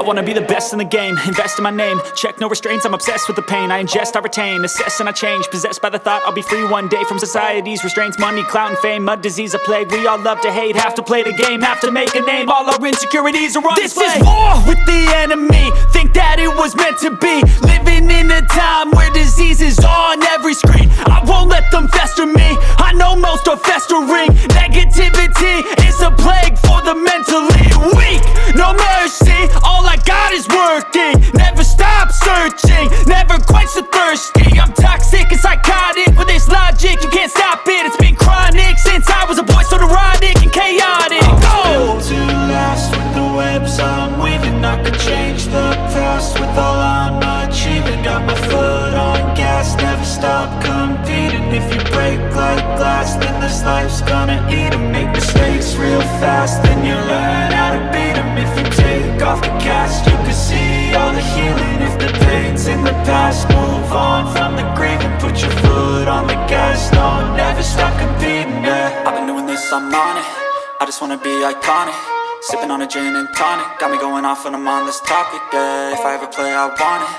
wanna be the best in the game, invest in my name, check no restraints, I'm obsessed with the pain. I ingest, I retain, assess and I change, possessed by the thought I'll be free one day from society's restraints. Money, clout and fame, mud, disease, a plague. We all love to hate, have to play the game, have to make a name. All our insecurities are on display. This is war with the enemy, think that it was meant to be. Living in a time where disease is on every screen. I won't let them fester me, I know most are festering. Negativity is a plague for the mentally weak. No mercy, all I got is working. Never stop searching, never quench the thirsty. I'm toxic and psychotic, with this logic you can't stop it. It's been chronic since I was a boy, so neurotic and chaotic. Built to last with the webs I'm weaving. I could change the past with all I'm achieving. Got my foot on gas, never stop competing. If you break like glass, then this life's gonna eat 'em. Make mistakes real fast, then you learn how to beat 'em. If you take off the cast, you can see all the healing. If the pain's in the past, move on from the grieving. Put your foot on the gas, no, never stop competing, yeah. I've been doing this, I'm on it, I just wanna be iconic. Sipping on a gin and tonic, got me going off when I'm on this topic, yeah. If I ever play, I want it,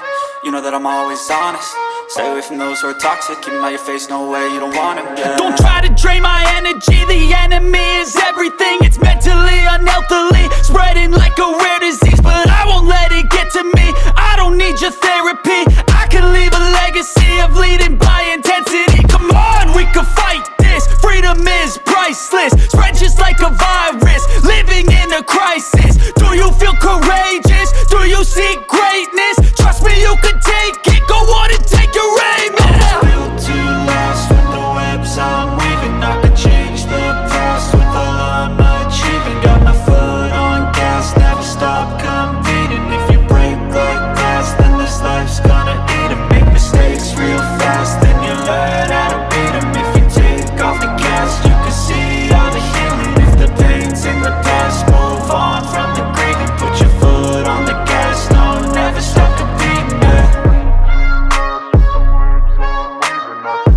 you know that I'm always honest. Stay away from those who are toxic, keep them out your face, no way, you don't want them, yeah. Don't try to drain my energy, the enemy is everything. It's mentally, unhealthily, spreading like a rare disease. But I won't let it get to me, I don't need your therapy. I can leave a legacy of leading by intensity. Come on, we can fight this, freedom is priceless. Spread just like a virus, living in a crisis. Do you feel courageous? Do you seek greatness? Trust me, you can take it, go on and take your aim, yeah. I'm built to last with the webs I'm weaving. I could change the past with all I'm achieving. Got my foot on gas, never stop competing. If you break like glass, then this life's gonna eat 'em. Make mistakes real fast, then you learn how to beat 'em. If you take off the cast, you can see all the healing. If the pain's in the past, move on from the grieving. Put your foot on the gas, no, never stop competing, yeah. We'll be right back.